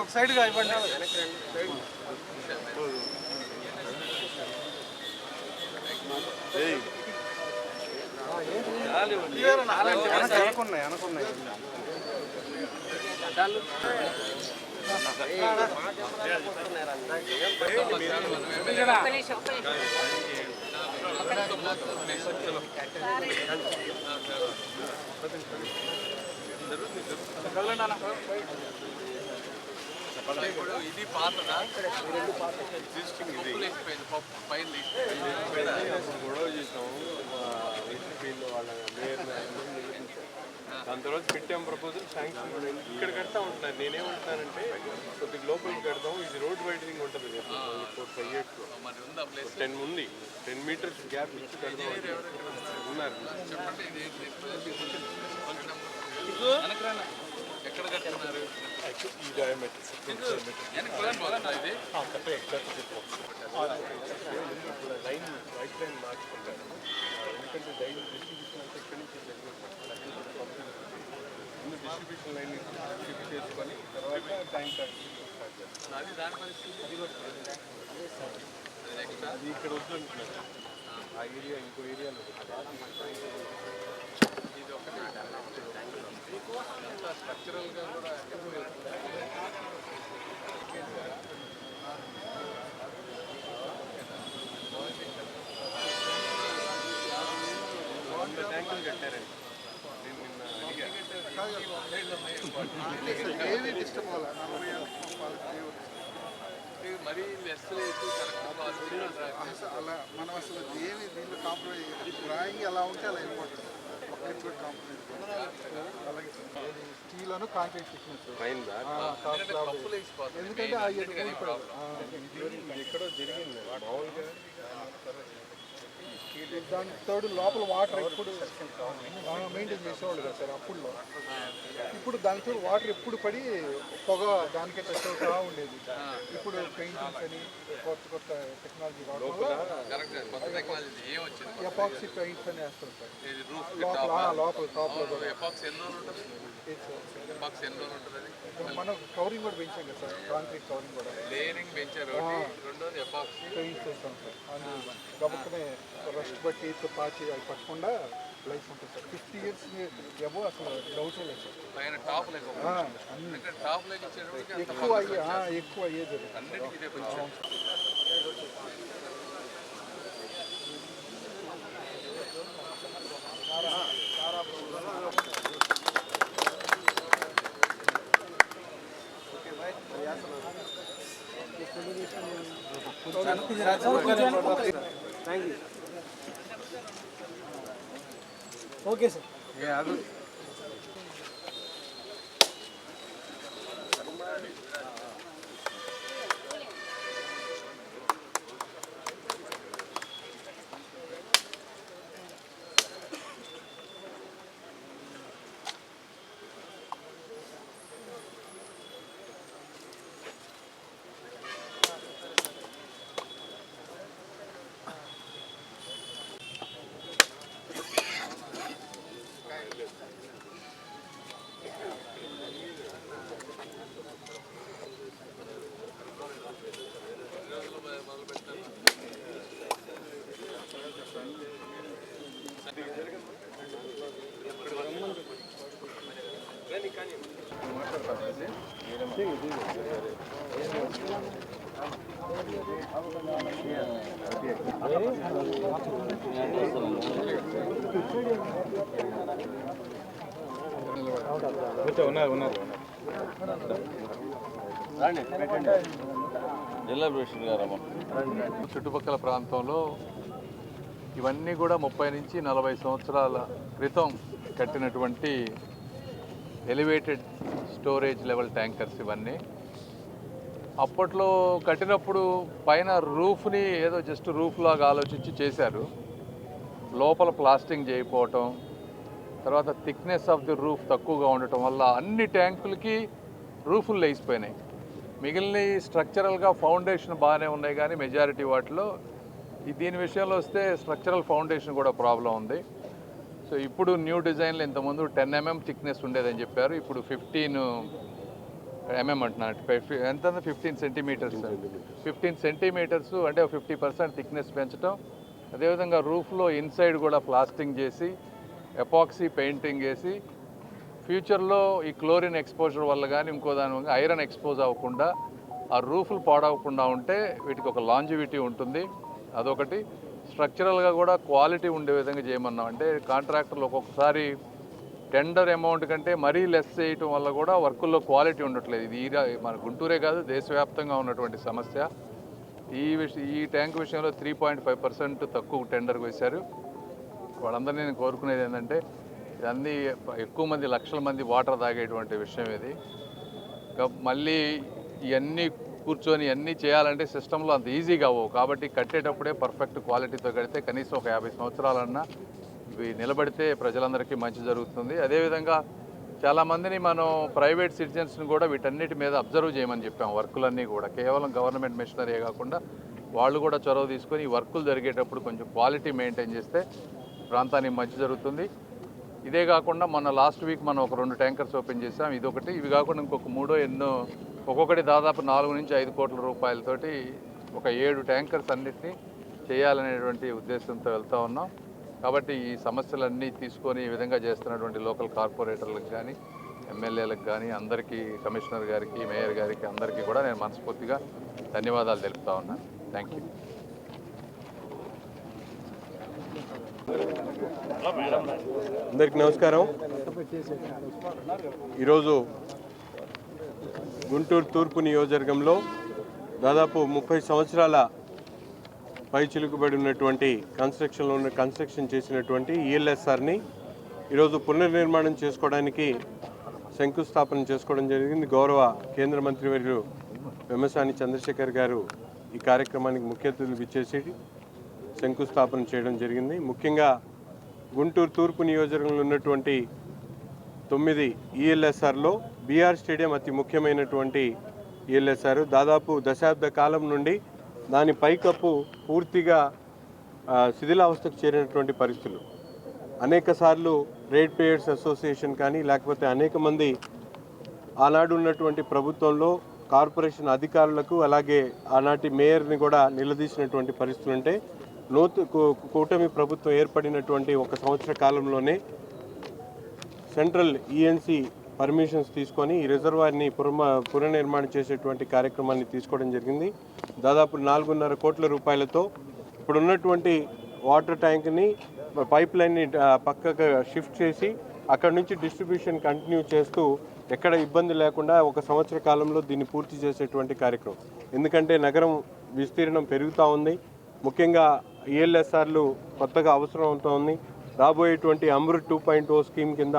ఒక సైడ్గా ఇవ్వండి. అనుకున్నాయి ఇది పాతదా ఎగ్జిస్టింగ్ ఇది పైన గొడవ చేసాము వాళ్ళ మేయర్ దాని తర్వాత పెట్టాం ప్రపోజల్ శాంక్షన్ కూడా ఇక్కడ కడతా ఉంటున్నారు. నేనేమంటున్నానంటే కొద్దిగా లోపలికి కడతాం. ఇది రోడ్ వైడనింగ్ ఉంటుంది 10 ఉంది 10 మీటర్స్ గ్యాప్ ఇచ్చి కడతాం ఉన్నారు. ఎక్కడ కడుతున్నారు? ఈ డయామీటర్ లైన్ వైట్ లైన్ మార్చుకుంటారు. ఎందుకంటే డైలీ డిస్ట్రిబ్యూషన్ అంటే ఇక్కడి నుంచి ముందు డిస్ట్రిబ్యూషన్ లైన్ షిఫ్ట్ చేసుకొని తర్వాత ట్యాంక్ అది దాని పరిస్థితి అది ఇక్కడ వద్దు అంటున్నారు. ఆ ఏరియా ఇంకో ఏరియాలో ఇది ఒకటి స్ట్రక్చరల్గా కూడా ట్యాంకులు కట్టారండి. నేను నిన్న మరీ లెస్లు అలా మనం అసలు ఏమి దీంట్లో కాంప్రమైజ్ డ్రాయింగ్ ఎలా ఉంటే అలా వెళ్ళిపోతుంది. అలాగే స్టీల్ అను కాంక్రీట్ ఎందుకంటే ఎక్కడో జరిగింది మామూలుగా దాని తోడు లోపల వాటర్ ఎప్పుడు మెయింటైన్ చేసేవాళ్ళు కదా సార్ అప్పుడు. ఇప్పుడు దానితో వాటర్ ఎప్పుడు పడి పొగ దానికే టచ్ అవుతా ఉండేది. ఇప్పుడు పెయింటింగ్స్ అని కొత్త కొత్త టెక్నాలజీ రావడం ఎపాక్సీ పెయింట్స్ అని వేస్తారు సార్ లోపల టాప్లో కూడా. మనం కవరింగ్ కూడా పెంచాం కదా సార్, కాంక్రీట్ కవరింగ్ కూడా లేయరింగ్ పెంచారు. పెయింట్స్ వేస్తాం సార్. గబుక్కునే రస్ట్ బట్టి పాచి అవి పట్టకుండా లైఫ్ ఉంటుంది సార్. 50 years ఏమో అసలు డౌట్ లేదు సార్. ఎక్కువ అయ్యేది ఓకే సార్. చుట్టుపక్కల ప్రాంతంలో ఇవన్నీ కూడా 30 నుంచి 40 సంవత్సరాల క్రితం కట్టినటువంటి ఎలివేటెడ్ స్టోరేజ్ లెవెల్ ట్యాంకర్స్. ఇవన్నీ అప్పట్లో కట్టినప్పుడు పైన రూఫ్ని ఏదో జస్ట్ రూఫ్ లాగా ఆలోచించి చేశారు. లోపల ప్లాస్టింగ్ చేయకపోవటం, తర్వాత థిక్నెస్ ఆఫ్ ది రూఫ్ తక్కువగా ఉండటం వల్ల అన్ని ట్యాంకులకి రూఫులు లేచిపోయినాయి. మిగిలిన స్ట్రక్చరల్గా ఫౌండేషన్ బాగానే ఉన్నాయి, కానీ మెజారిటీ వాటిలో దీని విషయంలో వస్తే స్ట్రక్చరల్ ఫౌండేషన్ కూడా ప్రాబ్లం ఉంది. సో ఇప్పుడు న్యూ డిజైన్లో ఇంతకుముందు 10 mm థిక్నెస్ ఉండేదని చెప్పారు, ఇప్పుడు 15 mm అంటున్నారు. ఎంత 15 సెంటీమీటర్స్ 15 సెంటీమీటర్స్ అంటే 50% థిక్నెస్ పెంచడం. అదేవిధంగా రూఫ్లో ఇన్సైడ్ కూడా ప్లాస్టింగ్ చేసి ఎపాక్సీ పెయింటింగ్ వేసి ఫ్యూచర్లో ఈ క్లోరిన్ ఎక్స్పోజర్ వల్ల కానీ ఇంకో దాని వల్ల ఐరన్ ఎక్స్పోజ్ అవ్వకుండా ఆ రూఫ్లు పాడవకుండా ఉంటే వీటికి ఒక లాంజివిటీ ఉంటుంది. అదొకటి. స్ట్రక్చరల్గా కూడా క్వాలిటీ ఉండే విధంగా చేయమన్నాం. అంటే కాంట్రాక్టర్లు ఒక్కొక్కసారి టెండర్ అమౌంట్ కంటే మరీ లెస్ చేయటం వల్ల కూడా వర్కుల్లో క్వాలిటీ ఉండట్లేదు. ఇది మన గుంటూరే కాదు, దేశవ్యాప్తంగా ఉన్నటువంటి సమస్య. ఈ ట్యాంక్ విషయంలో 3.5% తక్కువ టెండర్ వేశారు. వాళ్ళందరినీ నేను కోరుకునేది ఏంటంటే ఇదన్నీ ఎక్కువ మంది, లక్షల మంది వాటర్ తాగేటువంటి విషయం ఇది. మళ్ళీ ఇవన్నీ కూర్చొని అన్నీ చేయాలంటే సిస్టంలో అంత ఈజీగా అవ్వవు. కాబట్టి కట్టేటప్పుడే పర్ఫెక్ట్ క్వాలిటీతో కడితే కనీసం ఒక 50 సంవత్సరాలన్నా ఇవి నిలబడితే ప్రజలందరికీ మంచి జరుగుతుంది. అదేవిధంగా చాలామందిని మనం ప్రైవేట్ సిటిజన్స్ని కూడా వీటన్నిటి మీద అబ్జర్వ్ చేయమని చెప్పాం. వర్కులన్నీ కూడా కేవలం గవర్నమెంట్ మెషినరీ కాకుండా వాళ్ళు కూడా చొరవ తీసుకొని ఈ వర్కులు జరిగేటప్పుడు కొంచెం క్వాలిటీ మెయింటైన్ చేస్తే ప్రాంతానికి మంచి జరుగుతుంది. ఇదే కాకుండా మొన్న లాస్ట్ వీక్ మనం ఒక 2 ట్యాంకర్స్ ఓపెన్ చేసాం. ఇదొకటి. ఇవి కాకుండా ఇంకొక 3 ఎన్నో, ఒక్కొక్కటి దాదాపు 4 నుంచి 5 కోట్ల రూపాయలతోటి ఒక 7 ట్యాంకర్స్ అన్నిటినీ చేయాలనేటువంటి ఉద్దేశంతో వెళ్తూ ఉన్నాం. కాబట్టి ఈ సమస్యలన్నీ తీసుకొని ఈ విధంగా చేస్తున్నటువంటి లోకల్ కార్పొరేటర్లకు కానీ, ఎమ్మెల్యేలకు కానీ, అందరికీ, కమిషనర్ గారికి, మేయర్ గారికి అందరికీ కూడా నేను మనస్ఫూర్తిగా ధన్యవాదాలు తెలుపుతా ఉన్నాను. Thank you. అందరికీ నమస్కారం. ఈరోజు గుంటూరు తూర్పు నియోజకవర్గంలో దాదాపు 30 సంవత్సరాల పై చిలుకుబడి ఉన్నటువంటి కన్స్ట్రక్షన్ చేసినటువంటి ఈఎల్ఎస్ఆర్ని ఈరోజు పునర్నిర్మాణం చేసుకోవడానికి శంకుస్థాపన చేసుకోవడం జరిగింది. గౌరవ కేంద్ర మంత్రివర్యులు పెమ్మసాని చంద్రశేఖర్ గారు ఈ కార్యక్రమానికి ముఖ్య అతిథులు ఇచ్చేసి శంకుస్థాపన చేయడం జరిగింది. ముఖ్యంగా గుంటూరు తూర్పు నియోజకవర్గంలో ఉన్నటువంటి 9 ఈఎల్ఎస్ఆర్లో బీఆర్ స్టేడియం అతి ముఖ్యమైనటువంటి ఈఎల్ఎస్ఆర్. దాదాపు దశాబ్ద కాలం నుండి దాని పైకప్పు పూర్తిగా శిథిలావస్థకు చేరినటువంటి పరిస్థితులు. అనేక సార్లు రేట్ పేయర్స్ అసోసియేషన్ కానీ, లేకపోతే అనేక మంది ఆనాడు ఉన్నటువంటి ప్రభుత్వంలో కార్పొరేషన్ అధికారులకు, అలాగే ఆనాటి మేయర్ని కూడా నిలదీసినటువంటి పరిస్థితులు ఉంటే కూటమి ప్రభుత్వం ఏర్పడినటువంటి 1 సంవత్సర కాలంలోనే సెంట్రల్ ఈఎన్సీ పర్మిషన్స్ తీసుకొని ఈ రిజర్వాయర్ని పునర్నిర్మాణం చేసేటువంటి కార్యక్రమాన్ని తీసుకోవడం జరిగింది. దాదాపు 4.5 కోట్ల రూపాయలతో ఇప్పుడున్నటువంటి వాటర్ ట్యాంక్ని, పైప్ లైన్ని పక్కకు షిఫ్ట్ చేసి అక్కడి నుంచి డిస్ట్రిబ్యూషన్ కంటిన్యూ చేస్తూ ఎక్కడ ఇబ్బంది లేకుండా 1 సంవత్సర కాలంలో దీన్ని పూర్తి చేసేటువంటి కార్యక్రమం. ఎందుకంటే నగరం విస్తీర్ణం పెరుగుతూ ఉంది. ముఖ్యంగా ఈఎల్ఎస్ఆర్లు కొత్తగా అవసరం అవుతోంది. రాబోయేటువంటి అమృత్ 2.0 స్కీమ్ కింద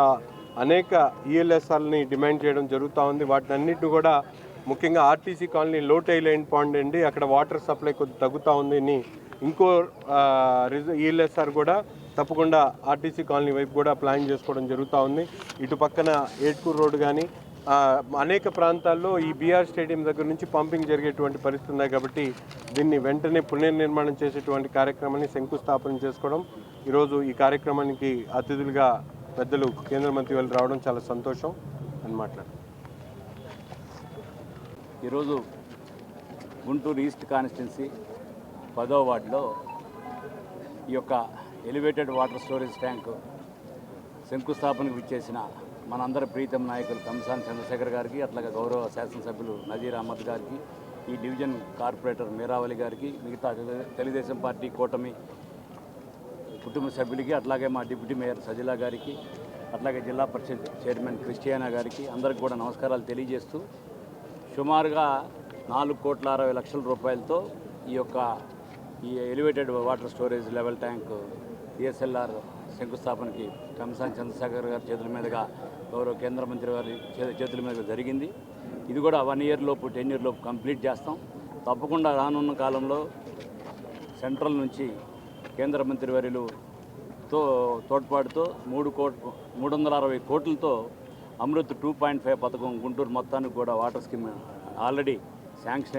అనేక ఈఎల్ఎస్ఆర్ని డిమాండ్ చేయడం జరుగుతూ ఉంది. వాటిని అన్నింటిని కూడా ముఖ్యంగా ఆర్టీసీ కాలనీ లో టైలైన్ పాండ్ అండి, అక్కడ వాటర్ సప్లై కొద్దిగా తగ్గుతూ ఉంది అని ఇంకో ఈఎల్ఎస్ఆర్ కూడా తప్పకుండా ఆర్టీసీ కాలనీ వైపు కూడా ప్లాన్ చేసుకోవడం జరుగుతూ ఉంది. ఇటు పక్కన ఏట్కూరు రోడ్డు కానీ అనేక ప్రాంతాల్లో ఈ బీఆర్ స్టేడియం దగ్గర నుంచి పంపింగ్ జరిగేటువంటి పరిస్థితి ఉన్నాయి. కాబట్టి దీన్ని వెంటనే పునర్నిర్మాణం చేసేటువంటి కార్యక్రమాన్ని శంకుస్థాపన చేసుకోవడం, ఈరోజు ఈ కార్యక్రమానికి అతిథులుగా పెద్దలు కేంద్ర మంత్రి వాళ్ళు రావడం చాలా సంతోషం అని మాట్లాడారు. ఈరోజు గుంటూరు ఈస్ట్ కాన్స్టిట్యున్సీ 10వ వార్డులో ఈ యొక్క ఎలివేటెడ్ వాటర్ స్టోరేజ్ ట్యాంకు శంకుస్థాపనకు విచ్చేసిన మనందరి ప్రీతం నాయకులు పెమ్మసాని చంద్రశేఖర్ గారికి, అట్లాగే గౌరవ శాసనసభ్యులు నజీర్ అహ్మద్ గారికి, ఈ డివిజన్ కార్పొరేటర్ మీరావళి గారికి, మిగతా తెలుగుదేశం పార్టీ కూటమి కుటుంబ సభ్యులకి, అట్లాగే మా డిప్యూటీ మేయర్ సజిలా గారికి, అట్లాగే జిల్లా పరిషత్ చైర్మన్ క్రిస్టియానా గారికి అందరికి కూడా నమస్కారాలు తెలియజేస్తూ, సుమారుగా 4,60,00,000 రూపాయలతో ఈ elevated water storage level tank ESLR శంకుస్థాపనకి పెమ్మసాని చంద్రశేఖర్ గారి చేతుల మీదుగా గౌరవ కేంద్ర మంత్రి వారి చేతుల మీదుగా జరిగింది. ఇది కూడా 1 ఇయర్ లోపు 10 ఇయర్ లోపు కంప్లీట్ చేస్తాం. తప్పకుండా రానున్న కాలంలో సెంట్రల్ నుంచి కేంద్ర మంత్రి వర్యులతో తోడ్పాటుతో 360 కోట్లతో అమృత్ 2.5 పథకం గుంటూరు మొత్తానికి కూడా వాటర్ స్కీమ్ ఆల్రెడీ శాంక్షన్